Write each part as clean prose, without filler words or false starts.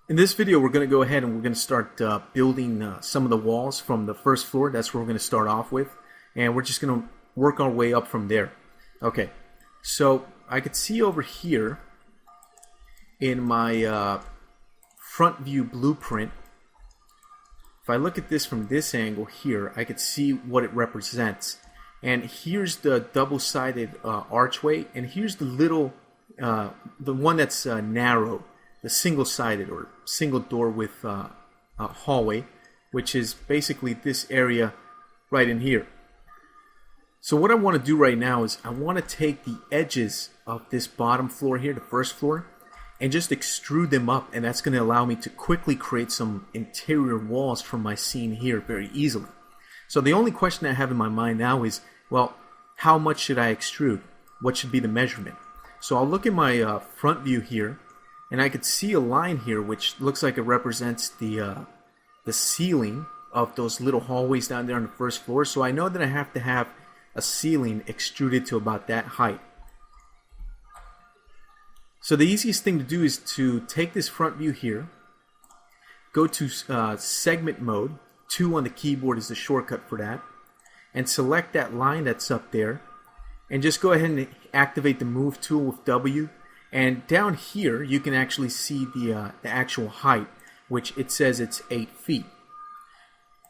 In this video, we're going to go ahead and we're going to start building some of the walls from the first floor. That's where we're going to start off with. And we're just going to work our way up from there. Okay, so I could see over here in my front view blueprint, if I look at this from this angle here, I could see what it represents. And here's the double-sided archway, and here's the little, the one that's narrow, the single-sided or single door with a hallway, which is basically this area right in here. So what I want to do right now is I want to take the edges of this bottom floor here, the first floor, and just extrude them up, and that's going to allow me to quickly create some interior walls from my scene here very easily. So the only question I have in my mind now is, well, how much should I extrude? What should be the measurement? So I'll look at my front view here, and I could see a line here which looks like it represents the ceiling of those little hallways down there on the first floor. So I know that I have to have a ceiling extruded to about that height. So the easiest thing to do is to take this front view here, go to segment mode, 2 on the keyboard is the shortcut for that, and select that line that's up there, and just go ahead and activate the move tool with W. And down here you can actually see the actual height, which it says it's 8 feet.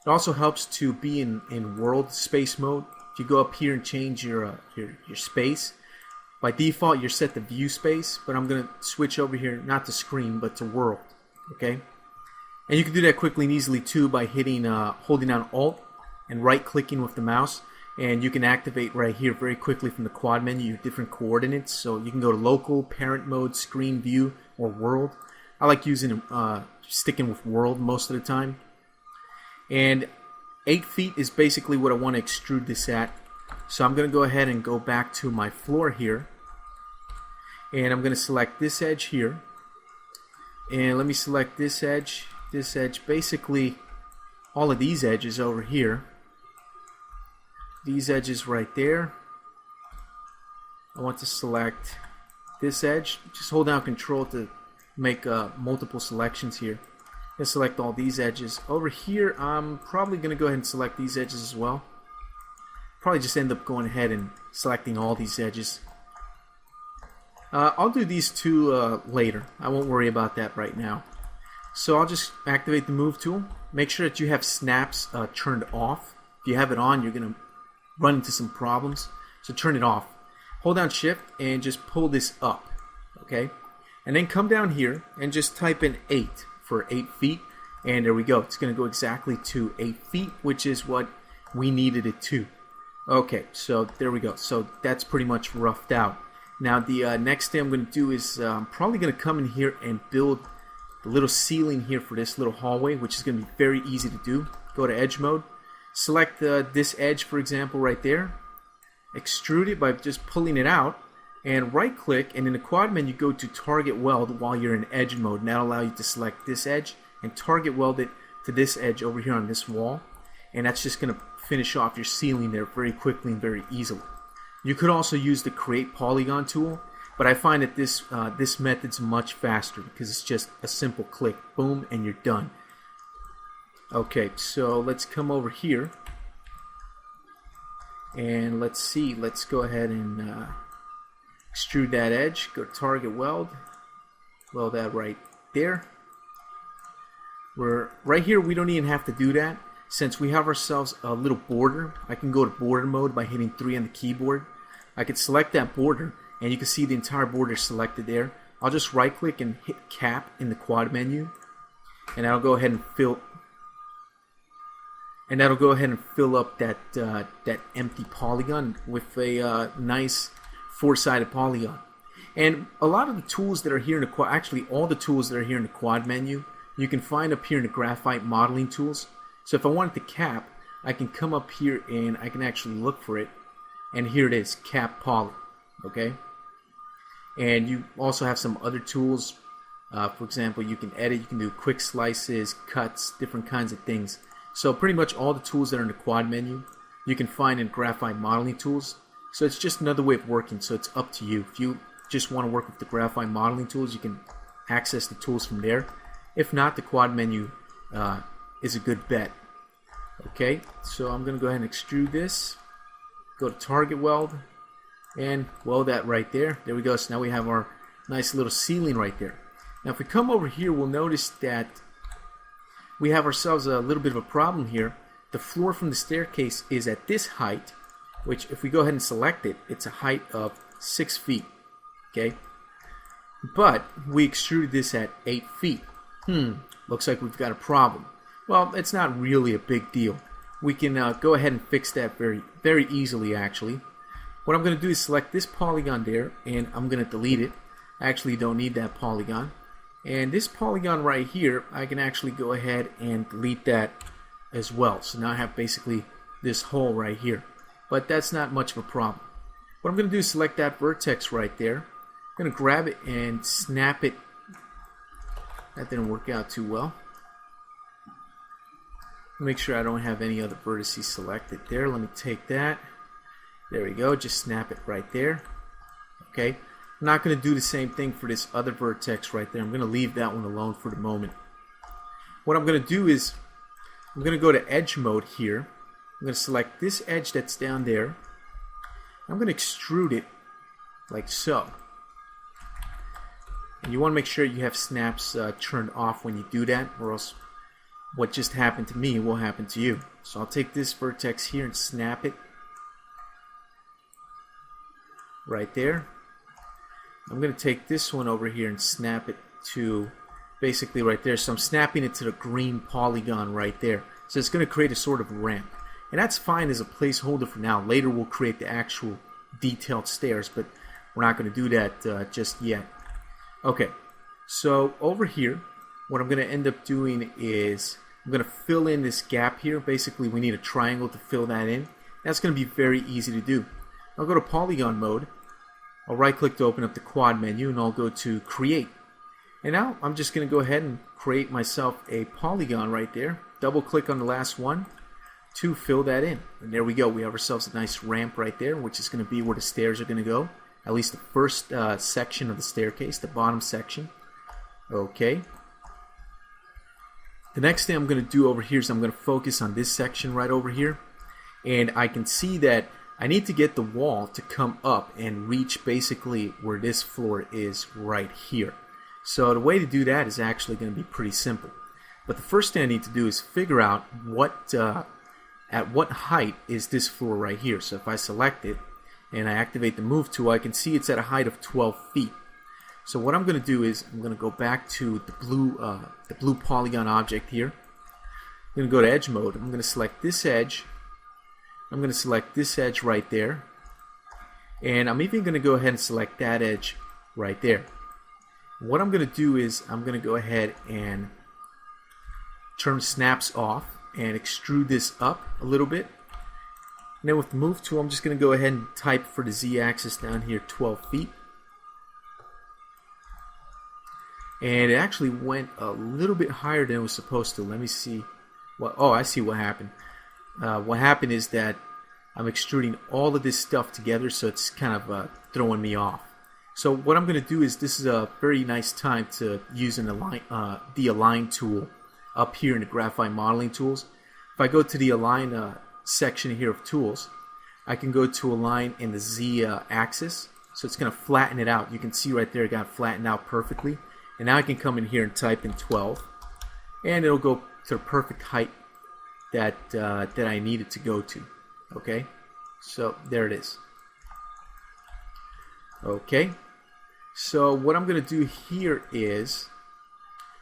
It also helps to be in world space mode. If you go up here and change your space, by default you're set to view space, but I'm going to switch over here not to screen but to world. Okay, and you can do that quickly and easily too by hitting holding down Alt and right clicking with the mouse, and you can activate right here very quickly from the quad menu your different coordinates. So you can go to local, parent mode, screen view, or world. I like using sticking with world most of the time. And 8 feet is basically what I want to extrude this at. So I'm going to go ahead and go back to my floor here, and I'm going to select this edge here, and let me select this edge, basically all of these edges over here, these edges right there. I want to select this edge. Just hold down Control to make multiple selections here. I'm going to select all these edges. Over here, I'm probably going to go ahead and select these edges as well. Probably just end up going ahead and selecting all these edges. I'll do these two later. I won't worry about that right now. So I'll just activate the move tool. Make sure that you have snaps turned off. If you have it on, you're going to run into some problems. So turn it off. Hold down Shift and just pull this up. Okay? And then come down here and just type in 8 for 8 feet. And there we go. It's going to go exactly to 8 feet, which is what we needed it to. Okay, so there we go. So that's pretty much roughed out. Now the next thing I'm going to do is I'm probably going to come in here and build the little ceiling here for this little hallway, which is going to be very easy to do. Go to edge mode. Select this edge, for example, right there. Extrude it by just pulling it out. And right click, and in the quad menu go to target weld while you're in edge mode. And that'll allow you to select this edge and target weld it to this edge over here on this wall. And that's just going to finish off your ceiling there very quickly and very easily. You could also use the create polygon tool, but I find that this method's much faster because it's just a simple click, boom, and you're done. Okay, so let's come over here and let's see. Let's go ahead and extrude that edge. Go to target weld, weld that right there. We're right here. We don't even have to do that. Since we have ourselves a little border, I can go to border mode by hitting 3 on the keyboard. I could select that border, and you can see the entire border selected there. I'll just right click and hit cap in the quad menu, and I'll go ahead and fill up that that empty polygon with a nice 4-sided polygon. And a lot of the tools that are here in the quad, actually all the tools that are here in the quad menu, you can find up here in the graphite modeling tools. So if I wanted to cap, I can come up here and I can actually look for it, and here it is, cap poly. Okay, and you also have some other tools. For example, you can edit, you can do quick slices, cuts, different kinds of things. So pretty much all the tools that are in the quad menu you can find in graphite modeling tools. So it's just another way of working, so it's up to you. If you just want to work with the graphite modeling tools, you can access the tools from there. If not, the quad menu is a good bet. Okay, so I'm going to go ahead and extrude this. Go to target weld and weld that right there. There we go. So now we have our nice little ceiling right there. Now if we come over here, we'll notice that we have ourselves a little bit of a problem here. The floor from the staircase is at this height, which if we go ahead and select it, it's a height of 6 feet. Okay, but we extruded this at 8 feet. Looks like we've got a problem. Well, it's not really a big deal. We can go ahead and fix that very easily actually. What I'm going to do is select this polygon there, and I'm going to delete it. I actually don't need that polygon. And this polygon right here, I can actually go ahead and delete that as well. So now I have basically this hole right here. But that's not much of a problem. What I'm going to do is select that vertex right there. I'm going to grab it and snap it. That didn't work out too well. Make sure I don't have any other vertices selected there. Let me take that. There we go. Just snap it right there. Okay. I'm not going to do the same thing for this other vertex right there. I'm going to leave that one alone for the moment. What I'm going to do is I'm going to go to edge mode here. I'm going to select this edge that's down there. I'm going to extrude it like so. And you want to make sure you have snaps turned off when you do that, or else what just happened to me will happen to you. So I'll take this vertex here and snap it right there. I'm going to take this one over here and snap it to basically right there. So I'm snapping it to the green polygon right there. So it's going to create a sort of ramp. And that's fine as a placeholder for now. Later we'll create the actual detailed stairs, but we're not going to do that just yet. Okay, so over here, what I'm going to end up doing is I'm going to fill in this gap here. Basically, we need a triangle to fill that in. That's going to be very easy to do. I'll go to polygon mode. I'll right-click to open up the quad menu, and I'll go to create. And now I'm just going to go ahead and create myself a polygon right there. Double-click on the last one to fill that in. And there we go. We have ourselves a nice ramp right there, which is going to be where the stairs are going to go. At least the first section of the staircase, the bottom section. Okay. The next thing I'm going to do over here is I'm going to focus on this section right over here. And I can see that I need to get the wall to come up and reach basically where this floor is right here. So the way to do that is actually going to be pretty simple. But the first thing I need to do is figure out at what height is this floor right here. So if I select it and I activate the move tool, I can see it's at a height of 12 feet. So what I'm going to do is I'm going to go back to the blue polygon object here. I'm going to go to edge mode. I'm going to select this edge. I'm going to select this edge right there. And I'm even going to go ahead and select that edge right there. What I'm going to do is I'm going to go ahead and turn snaps off and extrude this up a little bit. And then with the move tool, I'm just going to go ahead and type for the z-axis down here 12 feet. And it actually went a little bit higher than it was supposed to. Let me see. Oh, I see what happened. What happened is that I'm extruding all of this stuff together, so it's kind of throwing me off. So what I'm going to do is this is a very nice time to use the Align tool up here in the Graphite Modeling Tools. If I go to the Align section here of Tools, I can go to Align in the Z-axis. So it's going to flatten it out. You can see right there it got flattened out perfectly. And now I can come in here and type in 12. And it'll go to the perfect height that I need it to go to. Okay, so there it is. Okay, so what I'm going to do here is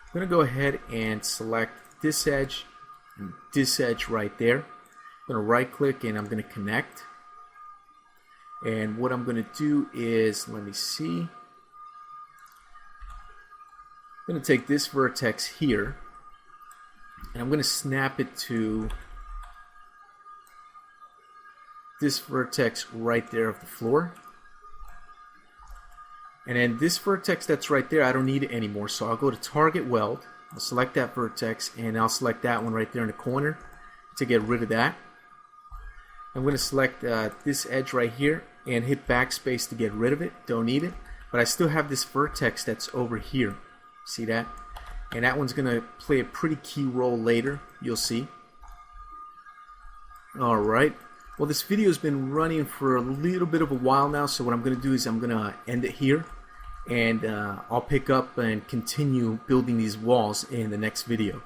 I'm going to go ahead and select this edge and this edge right there. I'm going to right click and I'm going to connect. And what I'm going to do is, let me see, I'm going to take this vertex here and I'm going to snap it to this vertex right there of the floor. And then this vertex that's right there, I don't need it anymore. So I'll go to Target Weld. I'll select that vertex and I'll select that one right there in the corner to get rid of that. I'm going to select this edge right here and hit backspace to get rid of it. Don't need it. But I still have this vertex that's over here. See that? and that one's gonna play a pretty key role later, you'll see. Alright, well, this video has been running for a little bit of a while now, so what I'm gonna do is I'm gonna end it here, and I'll pick up and continue building these walls in the next video.